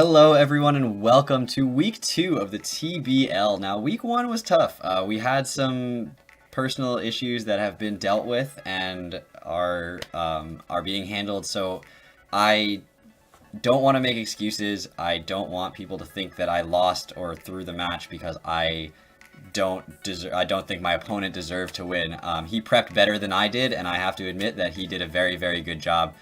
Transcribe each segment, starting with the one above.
Hello everyone and welcome to week 2 of the TBL. Now week 1 was tough. We had some personal issues that have been dealt with and are being handled, so I don't want to make excuses. I don't want people to think that I lost or threw the match because I don't think my opponent deserved to win. He prepped better than I did, and I have to admit that he did a very, very good job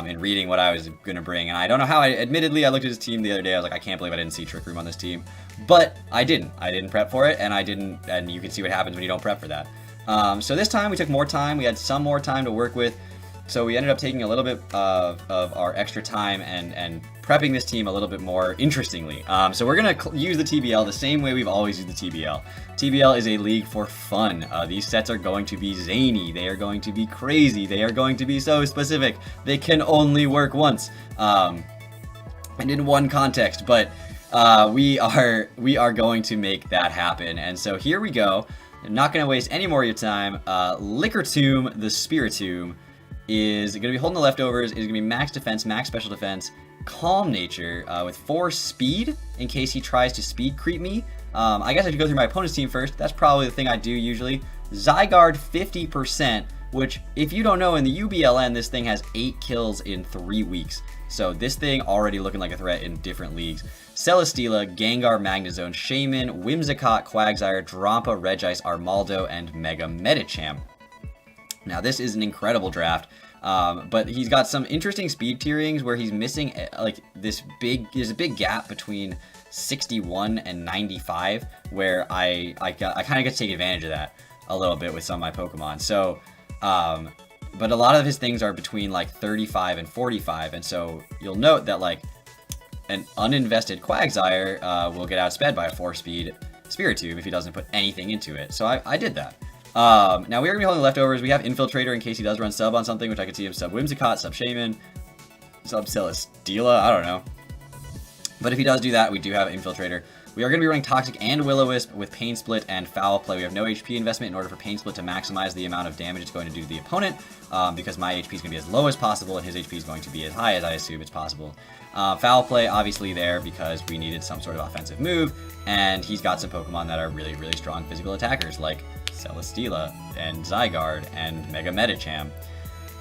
in reading what I was going to bring. And I don't know how. Admittedly, I looked at his team the other day. I was like, I can't believe I didn't see Trick Room on this team. But I didn't. I didn't prep for it, and and you can see what happens when you don't prep for that. So this time we took more time. We had some more time to work with. So we ended up taking a little bit of our extra time and prepping this team a little bit more interestingly. So we're going to use the TBL the same way we've always used the TBL. TBL is a league for fun. These sets are going to be zany. They are going to be crazy. They are going to be so specific. They can only work once and in one context. But we are going to make that happen. And so here we go. I'm not going to waste any more of your time. Liquor Tomb, the Spiritomb, is going to be holding the leftovers. Is going to be max defense, max special defense, calm nature with 4 speed in case he tries to speed creep me. I guess I should go through my opponent's team first. That's probably the thing I do usually. Zygarde 50%, which if you don't know, in the UBLN this thing has 8 kills in 3 weeks. So this thing already looking like a threat in different leagues. Celesteela, Gengar, Magnezone, Shaman, Whimsicott, Quagsire, Drampa, Regice, Armaldo, and Mega Medicham. Now this is an incredible draft, but he's got some interesting speed tierings where he's missing like there's a big gap between 61 and 95 where I kind of get to take advantage of that a little bit with some of my Pokemon. So, but a lot of his things are between like 35 and 45, and so you'll note that like an uninvested Quagsire will get outsped by a 4-speed Spiritomb if he doesn't put anything into it. So I did that. Now we are going to be holding leftovers. We have Infiltrator in case he does run sub on something, which I could see him sub Whimsicott, sub Shaman, sub Celesteela, I don't know. But if he does do that, we do have Infiltrator. We are going to be running Toxic and Will-O-Wisp with Pain Split and Foul Play. We have no HP investment in order for Pain Split to maximize the amount of damage it's going to do to the opponent, because my HP is going to be as low as possible and his HP is going to be as high as I assume it's possible. Foul Play, obviously there because we needed some sort of offensive move, and he's got some Pokemon that are really, really strong physical attackers, like Celesteela and Zygarde and Mega Medicham.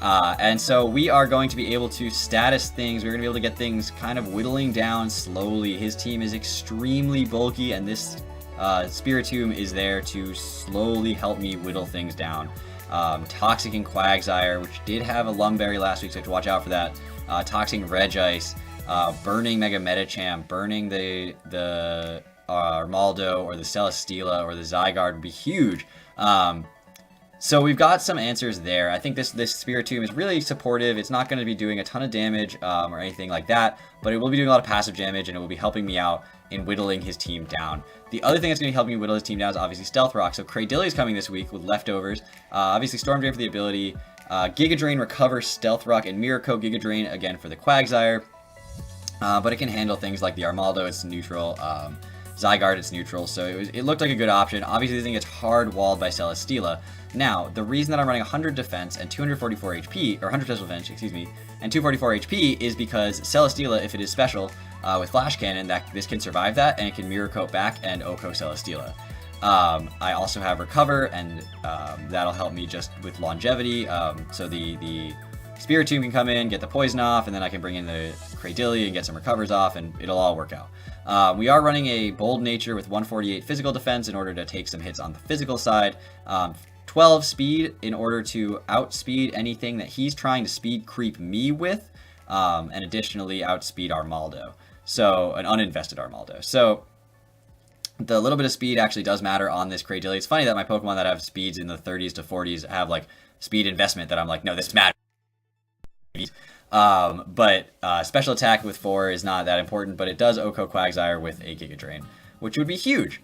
And so we are going to be able to status things. We're going to be able to get things kind of whittling down slowly. His team is extremely bulky, and this Spiritomb is there to slowly help me whittle things down. Toxic and Quagsire, which did have a Lumberry last week, so you have to watch out for that. Toxic Regice, burning Mega Medicham, burning the Armaldo or the Celesteela or the Zygarde would be huge. So we've got some answers there. I think this Spiritomb is really supportive. It's not going to be doing a ton of damage or anything like that, but it will be doing a lot of passive damage, and it will be helping me out in whittling his team down. The other thing that's going to be helping me whittle his team down is obviously Stealth Rock. So Cradily is coming this week with leftovers. Obviously Storm Drain for the ability. Giga Drain, Recover, Stealth Rock, and Mirror Coat Giga Drain again for the Quagsire. But it can handle things like the Armaldo, it's neutral. Zygarde, it's neutral, so it looked like a good option. Obviously, this thing gets hard-walled by Celesteela. Now, the reason that I'm running 100 defense and 244 HP, or 100 special defense, excuse me, and 244 HP is because Celesteela, if it is special, with Flash Cannon, this can survive that, and it can Mirror Coat back and Oko Celesteela. I also have Recover, and that'll help me just with longevity, so the Spiritomb can come in, get the poison off, and then I can bring in the Cradily and get some recovers off, and it'll all work out. We are running a Bold Nature with 148 physical defense in order to take some hits on the physical side. 12 speed in order to outspeed anything that he's trying to speed creep me with, and additionally outspeed Armaldo. So, an uninvested Armaldo. So, the little bit of speed actually does matter on this Cradily. It's funny that my Pokemon that have speeds in the 30s to 40s have like speed investment that I'm like, no, this matters. But special attack with 4 is not that important, but it does Oko Quagsire with a Giga Drain, which would be huge.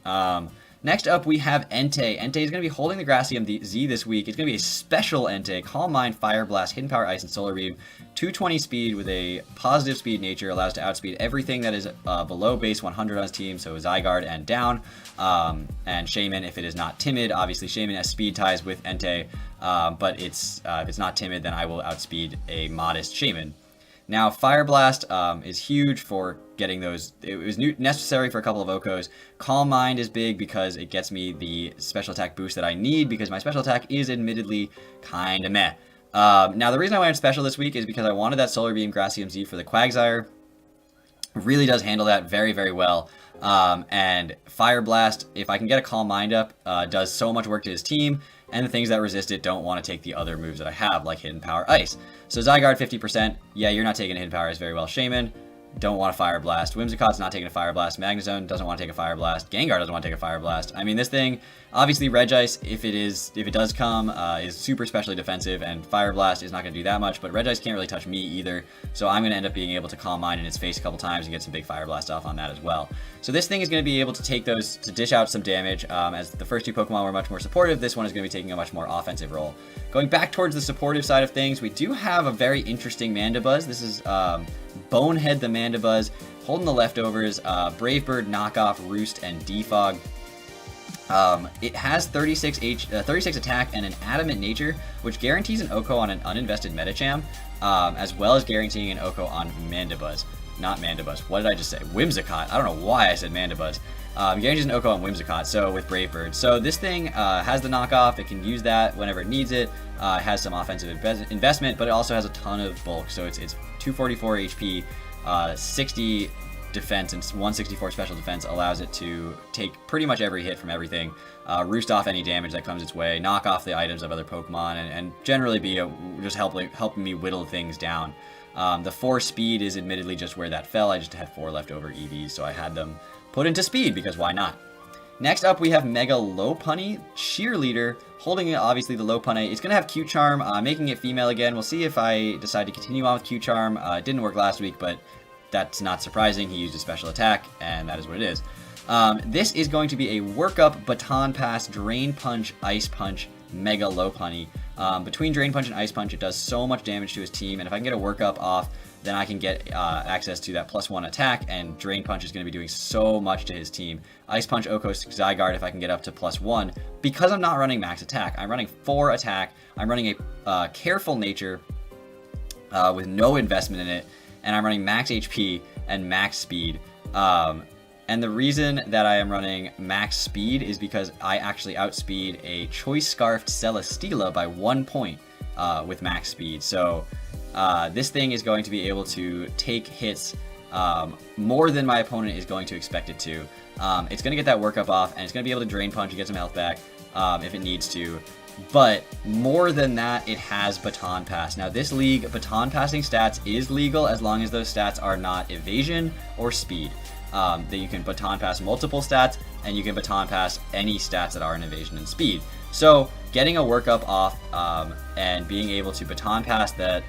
Next up, we have Entei. Entei is going to be holding the Gracium Z this week. It's going to be a special Entei. Calm Mind, Fire Blast, Hidden Power, Ice, and Solar Beam. 220 speed with a positive speed nature. Allows to outspeed everything that is below base 100 on his team, so Zygarde and down. And Shaman, if it is not timid. Obviously, Shaman has speed ties with Entei, but if it's not timid, then I will outspeed a modest Shaman. Now, Fire Blast is huge for getting those. It was necessary for a couple of Okos. Calm Mind is big because it gets me the special attack boost that I need, because my special attack is admittedly kind of meh. Now, the reason I went special this week is because I wanted that Solar Beam Grass CMZ for the Quagsire. Really does handle that very, very well. And Fire Blast, if I can get a Calm Mind up, does so much work to his team, and the things that resist it don't want to take the other moves that I have, like Hidden Power Ice. So Zygarde 50%, yeah, you're not taking a Hidden Power Ice very well. Shaman, don't want a Fire Blast. Whimsicott's not taking a Fire Blast. Magnezone doesn't want to take a Fire Blast. Gengar doesn't want to take a Fire Blast. I mean, this thing, obviously Regice, if it does come, is super specially defensive, and Fire Blast is not going to do that much, but Regice can't really touch me either, so I'm going to end up being able to Calm Mind in its face a couple times and get some big Fire Blast off on that as well. So this thing is going to be able to take those, to dish out some damage. As the first two Pokemon were much more supportive, this one is going to be taking a much more offensive role. Going back towards the supportive side of things, we do have a very interesting Mandibuzz. This is Bonehead the Mandibuzz, holding the leftovers, Brave Bird, Knockoff, Roost, and Defog. It has 36 attack and an adamant nature, which guarantees an Oko on an uninvested Medicham, as well as guaranteeing an Oko on Mandibuzz. Not Mandibuzz. What did I just say? Whimsicott. I don't know why I said Mandibuzz. Guarantees an Oko on Whimsicott, so with Brave Bird. So this thing has the knockoff. It can use that whenever it needs it. It has some offensive investment, but it also has a ton of bulk. So it's 244 HP, 60 defense, and 164 special defense allows it to take pretty much every hit from everything, roost off any damage that comes its way, knock off the items of other Pokemon, and generally be just helping me whittle things down. The 4 speed is admittedly just where that fell. I just had 4 leftover EVs, so I had them put into speed, because why not? Next up, we have Megalopunny, Cheerleader, holding obviously the Lopunny. It's going to have Q-Charm, making it female again. We'll see if I decide to continue on with Q-Charm. It didn't work last week, but that's not surprising. He used a special attack, and that is what it is. This is going to be a workup, Baton Pass, Drain Punch, Ice Punch, Megalopunny. Between Drain Punch and Ice Punch, it does so much damage to his team, and if I can get a workup off, then I can get access to that +1 attack, and Drain Punch is going to be doing so much to his team. Ice Punch, Okos, Zygarde if I can get up to +1. Because I'm not running max attack, I'm running 4 attack, I'm running a Careful Nature with no investment in it, and I'm running max HP and max speed. And the reason that I am running max speed is because I actually outspeed a Choice Scarfed Celesteela by 1 point with max speed. So this thing is going to be able to take hits more than my opponent is going to expect it to. It's going to get that workup off, and it's going to be able to Drain Punch and get some health back if it needs to. But more than that, it has Baton Pass. Now this league, Baton Passing stats is legal as long as those stats are not Evasion or Speed. That you can Baton Pass multiple stats, and you can Baton Pass any stats that are in Evasion and Speed. So getting a workup off and being able to Baton Pass that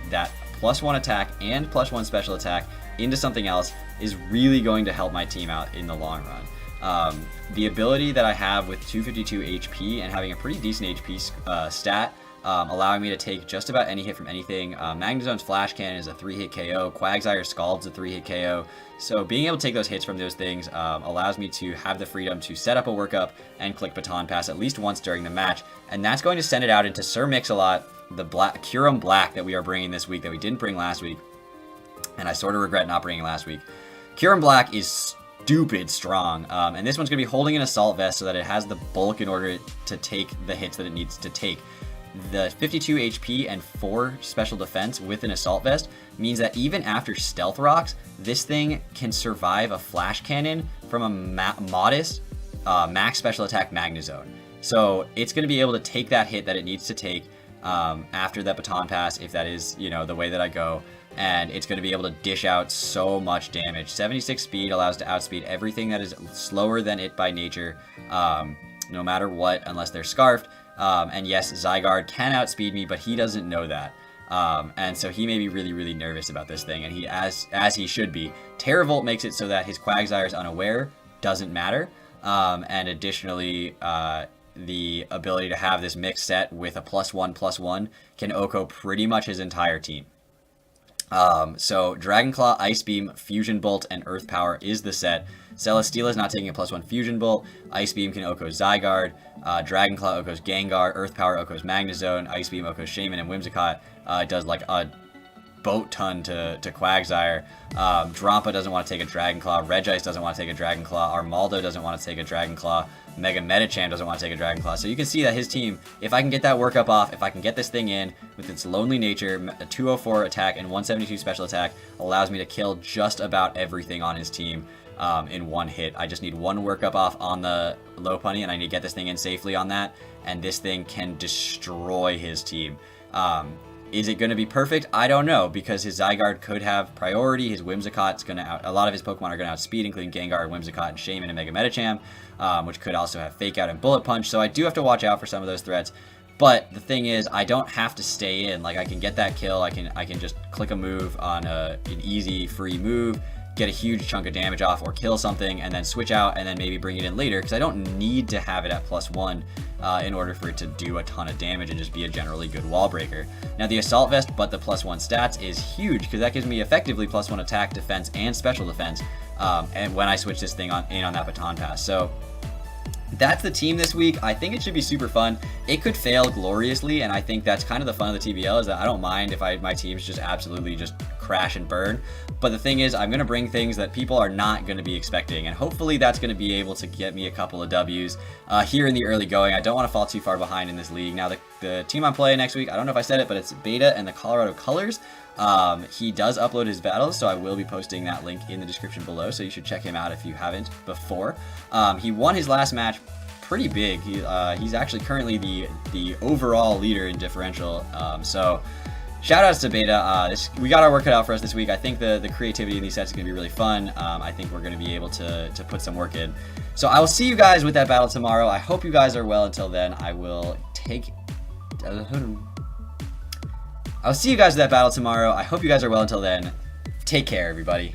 +1 attack and +1 special attack into something else is really going to help my team out in the long run. The ability that I have with 252 HP and having a pretty decent HP stat, allowing me to take just about any hit from anything. Magnezone's Flash Cannon is a 3-hit KO. Quagsire Scald's a 3-hit KO. So being able to take those hits from those things allows me to have the freedom to set up a workup and click Baton Pass at least once during the match. And that's going to send it out into Sir Mix-a-Lot, the Kyurem Black that we are bringing this week that we didn't bring last week. And I sort of regret not bringing last week. Kyurem Black is stupid strong, and this one's going to be holding an Assault Vest so that it has the bulk in order to take the hits that it needs to take. The 52 HP and 4 special defense with an Assault Vest means that even after Stealth Rocks, this thing can survive a Flash Cannon from a modest max special attack Magnezone. So it's going to be able to take that hit that it needs to take after that Baton Pass, if that is, the way that I go. And it's going to be able to dish out so much damage. 76 speed allows to outspeed everything that is slower than it by nature, no matter what, unless they're scarfed. And yes, Zygarde can outspeed me, but he doesn't know that. And so he may be really, really nervous about this thing, and he as he should be. Terravolt makes it so that his Quagsire is unaware, doesn't matter. And additionally, the ability to have this mix set with a +1/+1 can Oko pretty much his entire team. So Dragon Claw, Ice Beam, Fusion Bolt, and Earth Power is the set. Celesteela is not taking a +1 Fusion Bolt. Ice Beam can Oko Zygarde. Dragon Claw Oko's Gengar. Earth Power Oko's Magnezone. Ice Beam Oko's Shaman and Whimsicott. It does like a boat ton to Quagsire. Drampa doesn't want to take a Dragon Claw. Regice doesn't want to take a Dragon Claw. Armaldo doesn't want to take a Dragon Claw. Mega Medicham doesn't want to take a Dragon Claw. So you can see that his team, if I can get that workup off, if I can get this thing in with its lonely nature, a 204 attack and 172 special attack allows me to kill just about everything on his team in one hit. I just need one workup off on the Lopunny, and I need to get this thing in safely on that, and this thing can destroy his team. Is it going to be perfect? I don't know, because his Zygarde could have priority. His Whimsicott's going to a lot of his Pokemon are going to outspeed, including Gengar, Whimsicott, and Shaman, and Mega Medicham, which could also have Fake Out and Bullet Punch. So I do have to watch out for some of those threats. But the thing is, I don't have to stay in. Like, I can get that kill. I can just click a move on an easy free move, get a huge chunk of damage off, or kill something, and then switch out, and then maybe bring it in later, because I don't need to have it at +1 in order for it to do a ton of damage and just be a generally good wall breaker. Now, the Assault Vest, but the +1 stats is huge, because that gives me effectively +1 attack, defense, and special defense, and when I switch this thing on that Baton Pass. So that's the team this week. I think it should be super fun. It could fail gloriously, and I think that's kind of the fun of the TBL, is that I don't mind if my teams just absolutely just crash and burn. But the thing is, I'm going to bring things that people are not going to be expecting, and hopefully that's going to be able to get me a couple of W's here in the early going. I don't want to fall too far behind in this league. Now, the team I'm playing next week, I don't know if I said it, but it's Beta and the Colorado Colors. He does upload his battles, so I will be posting that link in the description below, so you should check him out if you haven't before. He won his last match pretty big. He's actually currently the overall leader in differential, so shout outs to Beta. We got our work cut out for us this week. I think the creativity in these sets is going to be really fun. I think we're going to be able to put some work in. So I will see you guys with that battle tomorrow. I hope you guys are well until then. I'll see you guys with that battle tomorrow. I hope you guys are well until then. Take care, everybody.